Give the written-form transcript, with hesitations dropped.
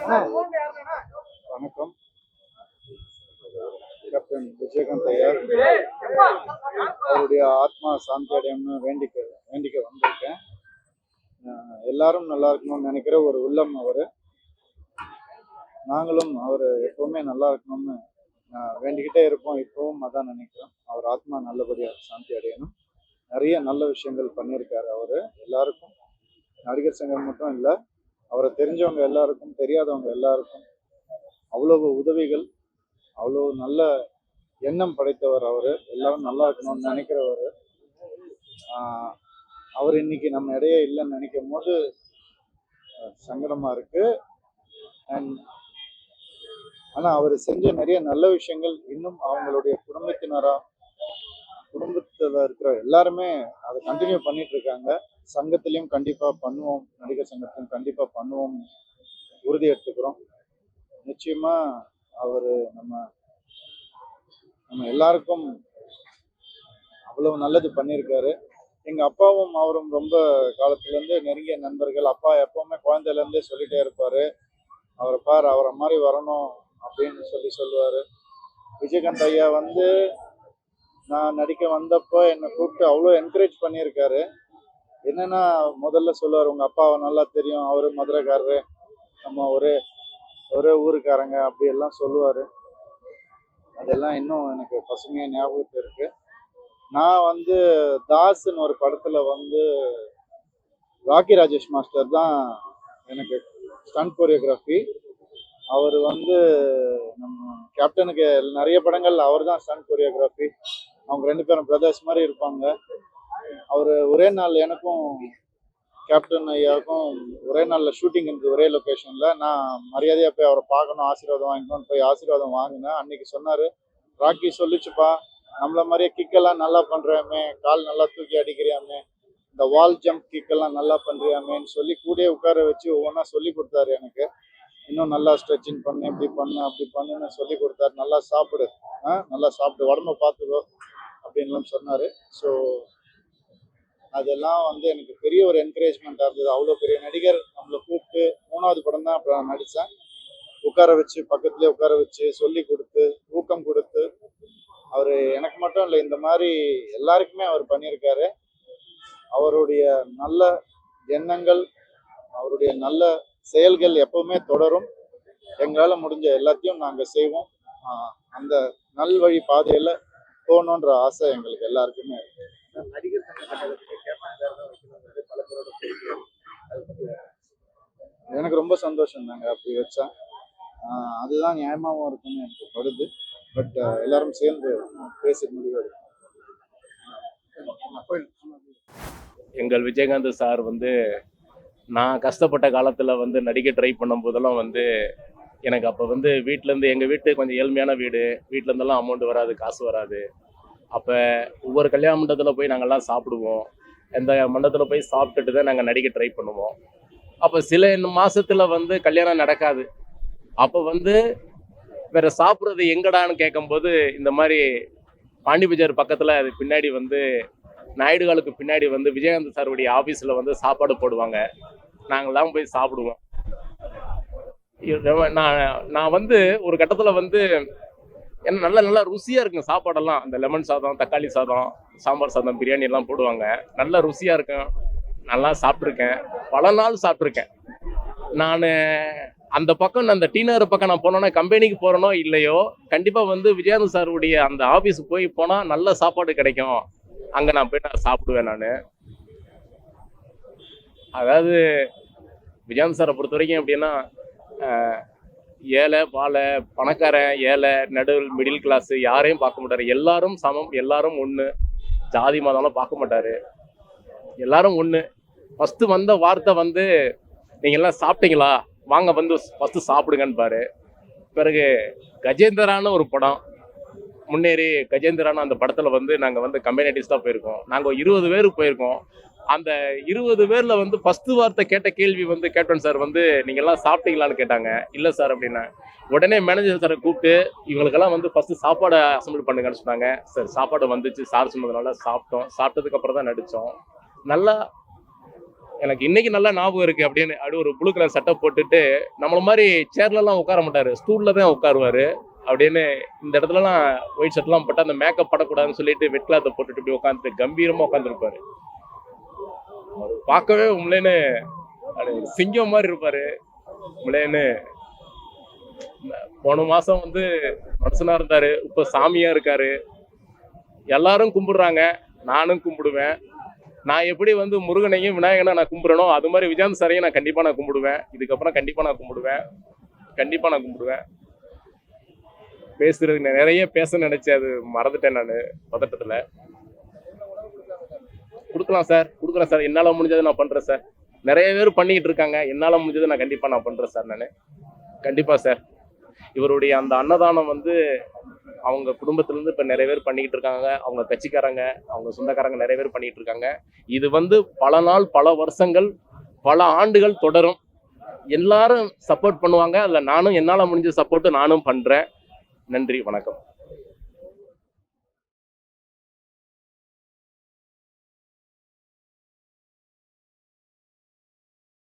வணக்கம். கேப்டன் விஜயகாந்த் ஐயா அவருடைய ஆத்மா சாந்தி அடையணும்னு வேண்டிக்க வந்திருக்கேன். எல்லாரும் நல்லா இருக்கணும்னு நினைக்கிற ஒரு உள்ளம் அவர். நாங்களும் அவர் எப்பவுமே நல்லா இருக்கணும்னு வேண்டிக்கிட்டே இருப்போம். இப்பவும் அதான் நினைக்கிறோம். அவர் ஆத்மா நல்லபடியாக சாந்தி அடையணும். நிறைய நல்ல விஷயங்கள் பண்ணியிருக்காரு அவர் எல்லாருக்கும். நடிகர் சங்கம் மட்டும் இல்லை, அவரை தெரிஞ்சவங்க எல்லாருக்கும், தெரியாதவங்க எல்லாருக்கும் அவ்வளவு உதவிகள், அவ்வளோ நல்ல எண்ணம் படைத்தவர் அவர். எல்லாரும் நல்லா இருக்கணும்னு நினைக்கிறவர். அவர் இன்னைக்கு நம்ம இடையே இல்லைன்னு நினைக்கும் போது சங்கடமா இருக்கு. ஆனா அவர் செஞ்ச நிறைய நல்ல விஷயங்கள் இன்னும் அவங்களுடைய குடும்பத்துல இருக்கிற எல்லாருமே அதை கண்டினியூ பண்ணிட்டு இருக்காங்க. சங்கத்திலையும் கண்டிப்பா பண்ணுவோம், நடிகர் சங்கத்திலையும் கண்டிப்பா பண்ணுவோம் உறுதி எடுத்துக்கிறோம். நிச்சயமா அவரு நம்ம எல்லாருக்கும் அவ்வளவு நல்லது பண்ணியிருக்காரு. எங்க அப்பாவும் அவரும் ரொம்ப காலத்துல இருந்து நெருங்கிய நண்பர்கள். அப்பா எப்பவுமே குழந்தையில இருந்தே சொல்லிட்டே இருப்பாரு, அவரை பாரு, அவரை மாதிரி வரணும் அப்படின்னு சொல்லுவாரு. விஜயகாந்த் ஐயா நான் நடிக்க வந்தப்போ என்னை கூப்பிட்டு அவ்வளோ என்கரேஜ் பண்ணியிருக்காரு. என்னன்னா முதல்ல சொல்லுவார், உங்க அப்பாவை நல்லா தெரியும், அவரு மதுரைக்காரரு, நம்ம ஒரே ஊருக்காரங்க அப்படி எல்லாம் சொல்லுவாரு. அதெல்லாம் இன்னும் எனக்கு பசுமையா ஞாபகத்து இருக்கு. நான் தாஸ்ன்னு ஒரு படத்துல ராக்கி ராஜேஷ் மாஸ்டர் தான் எனக்கு ஸ்டண்ட் கோரியோகிராஃபி. அவர் நம்ம கேப்டனுக்கு நிறைய படங்கள் அவர் தான் ஸ்டண்ட் கோரியோகிராஃபி. அவங்க ரெண்டு பேரும் பிரதர்ஸ் மாதிரி இருப்பாங்க. அவர் ஒரே நாள் எனக்கும் கேப்டன் ஐயாவுக்கும் ஒரே நாளில் ஷூட்டிங் இருந்தது, ஒரே லொக்கேஷனில். நான் மரியாதையாக போய் அவரை பார்க்கணும், ஆசீர்வாதம் வாங்கிக்கணும்னு போய் ஆசீர்வாதம் வாங்கினேன். அன்னைக்கு சொன்னார், ராக்கி சொல்லிச்சுப்பா, நம்மள மாதிரியே கிக்கெல்லாம் நல்லா பண்ணுறியாமே, கால் நல்லா தூக்கி அடிக்கிறியாமே, இந்த வால் ஜம்ப் கிக்கெல்லாம் நல்லா பண்ணுறியாமேன்னு சொல்லி கூடயே உட்கார வச்சு ஒவ்வொன்றா சொல்லி கொடுத்தாரு எனக்கு. இன்னும் நல்லா ஸ்ட்ரெச்சிங் பண்ணு, இப்படி பண்ணு, அப்படி பண்ணுன்னு சொல்லி கொடுத்தாரு. நல்லா சாப்பிடு, உடம்ப பார்த்துக்கோ அப்படின்லாம் சொன்னார். ஸோ அதெல்லாம் எனக்கு பெரிய ஒரு என்கரேஜ்மெண்ட்டாக இருந்தது. அவ்வளோ பெரிய நடிகர் நம்மளை கூப்பிட்டு 3வது படம் தான் அப்புறம் நடித்தேன், உட்கார வச்சு பக்கத்துலேயே உட்கார வச்சு சொல்லி கொடுத்து ஊக்கம் கொடுத்து, அவர் எனக்கு மட்டும் இல்லை, இந்த மாதிரி எல்லாருக்குமே அவர் பண்ணியிருக்காரு. அவருடைய நல்ல எண்ணங்கள், அவருடைய நல்ல செயல்கள் எப்பவுமே தொடரும். எங்களால் முடிஞ்ச எல்லாத்தையும் நாங்கள் செய்வோம். அந்த நல்வழி பாதையில் போகணுன்ற ஆசை எங்களுக்கு எல்லாருக்குமே இருக்கு. எனக்கு ரொம்ப சந்தோஷம் தாங்க அப்படி வச்சா. அதுதான் நியாயமாகவும் இருக்குன்னு எனக்கு படுது. பட் எல்லாரும் சேர்ந்து பேசி முடிவு. எங்கள் விஜயகாந்த் சார் நான் கஷ்டப்பட்ட காலத்தில் நடிக்க ட்ரை பண்ணும் போதெல்லாம் எனக்கு அப்போ வீட்டிலேருந்து, எங்கள் வீட்டு கொஞ்சம் ஏழ்மையான வீடு, வீட்டிலேருந்தெல்லாம் அமௌண்ட் வராது, காசு வராது. அப்போ ஒவ்வொரு கல்யாண மண்டபத்தில் போய் நாங்கள்லாம் சாப்பிடுவோம். எந்த மண்டபத்தில் போய் சாப்பிட்டுட்டு தான் நாங்கள் நடிக்க ட்ரை பண்ணுவோம். அப்போ சில மாதத்தில் கல்யாணம் நடக்காது. அப்போ வேறு சாப்பிட்றது எங்கடான்னு கேட்கும்போது, இந்த மாதிரி பாண்டி பஜார் பக்கத்தில் அது பின்னாடி நாயுடுகளுக்கு பின்னாடி விஜயகாந்த் சாருடைய ஆஃபீஸில் சாப்பாடு போடுவாங்க. நாங்கள்லாம் போய் சாப்பிடுவோம். நான் ஒரு கட்டத்தில் ஏன்னா நல்லா ருசியாக இருக்குங்க சாப்பாடெல்லாம். அந்த லெமன் சாதம், தக்காளி சாதம், சாம்பார் சாதம், பிரியாணி எல்லாம் போடுவாங்க. நல்லா ருசியாக இருக்கும். நல்லா சாப்பிட்ருக்கேன், பல நாள் சாப்பிட்ருக்கேன். நான் அந்த பக்கம், அந்த டீநகர் பக்கம் நான் போனோன்னா, கம்பெனிக்கு போகிறனோ இல்லையோ, கண்டிப்பாக விஜயகாந்த் சாருடைய அந்த ஆஃபீஸுக்கு போனால் நல்ல சாப்பாடு கிடைக்கும். அங்கே நான் போய் சாப்பிடுவேன். நான் அதாவது விஜயகாந்த் சாரை பொறுத்த வரைக்கும் எப்படின்னா, ஏழை பாலை, பணக்காரன் ஏழை, நடுவில் மிடில் கிளாஸு யாரையும் பார்க்க மாட்டார். எல்லாரும் சமம், எல்லாரும் ஒன்று. ஜாதி மதம்லாம் பார்க்க மாட்டார், எல்லாரும் ஒன்று. ஃபஸ்ட்டு வந்த வார்த்தை நீங்கள் எல்லாம் சாப்பிட்டீங்களா, வாங்க ஃபஸ்ட்டு சாப்பிடுங்கன்னு பாரு. பிறகு கஜேந்திரான்னு ஒரு படம், முன்னேறி கஜேந்திரான்னு அந்த படத்தில் நாங்கள் கம்பெனி ஆர்டிஸ்டாக போயிருக்கோம். நாங்கள் 20 பேர் போயிருக்கோம். அந்த 20 பேரில் ஃபஸ்ட்டு வார்த்தை கேட்ட கேள்வி கேப்டன் சார் நீங்கள் எல்லாம் சாப்பிட்டீங்களான்னு கேட்டாங்க. இல்லை சார் அப்படின்னா, உடனே மேனேஜர் சாரை கூப்பிட்டு இவங்களுக்கெல்லாம் ஃபஸ்ட்டு சாப்பாடை அசம்பிள் பண்ணுங்கன்னு சொன்னாங்க. சார் சாப்பாடு வந்துச்சு, சார் சொன்னதுனால சாப்பிட்டோம். சாப்பிட்டதுக்கப்புறம் தான் நடித்தோம். நல்லா எனக்கு இன்னைக்கு நல்லா ஞாபகம் இருக்கு. அப்படி ஒரு ப்ளூ கலர் சட்டை போட்டுட்டு நம்மள மாதிரி சேர்லலாம் உட்கார மாட்டாரு, ஸ்டூல்ல தான் உட்காருவாரு. அப்படின்னு இந்த இடத்துலலாம் ஒயிட் ஷர்ட்லாம் போட்டு அந்த மேக்கப் படக்கூடாதுன்னு சொல்லிட்டு வெட் கிளாத்தை போட்டுட்டு இப்படி உட்காந்துட்டு கம்பீரமா உட்காந்துருப்பாரு. பார்க்கவே உண்மையிலேன்னு அது ஒரு சிங்கம் மாதிரி இருப்பாரு. உண்மையிலேன்னு போன மாசம் வந்து மனுஷனா இருந்தாரு, இப்ப சாமியா இருக்காரு. எல்லாரும் கும்பிடுறாங்க, நானும் கும்பிடுவேன். நான் எப்படி வந்து முருகனையும் விநாயகனை நான் கும்பிடுறேனோ அது மாதிரி விஜயகாந்த் சாரையும் நான் கண்டிப்பா நான் கும்பிடுவேன். இதுக்கப்புறம் கண்டிப்பா நான் கும்பிடுவேன். கண்டிப்பா நான் கும்பிடுவேன். பேசுறது நிறைய பேச நினைச்சேன், அது மறந்துட்டேன் நான் பதட்டத்துல. கொடுக்கலாம் சார், கொடுக்குறேன் சார். என்னால முடிஞ்சதை நான் பண்றேன் சார். நிறைய பேர் பண்ணிக்கிட்டு இருக்காங்க, என்னால முடிஞ்சதை நான் கண்டிப்பா நான் பண்றேன் சார். நான் கண்டிப்பா சார். இவருடைய அந்த அன்னதானம் வந்து அவங்க குடும்பத்துல இருந்து இப்ப நிறைய பேர் பண்ணிக்கிட்டு இருக்காங்க. அவங்க கட்சிக்காரங்க, அவங்க சொந்தக்காரங்க நிறைய பேர் பண்ணிட்டு இருக்காங்க. இது வந்து பல நாள், பல வருஷங்கள், பல ஆண்டுகள் தொடரும். எல்லாரும் சப்போர்ட் பண்ணுவாங்க. அதுல நானும் என்னால முடிஞ்ச சப்போர்ட் நானும் பண்றேன். நன்றி, வணக்கம்.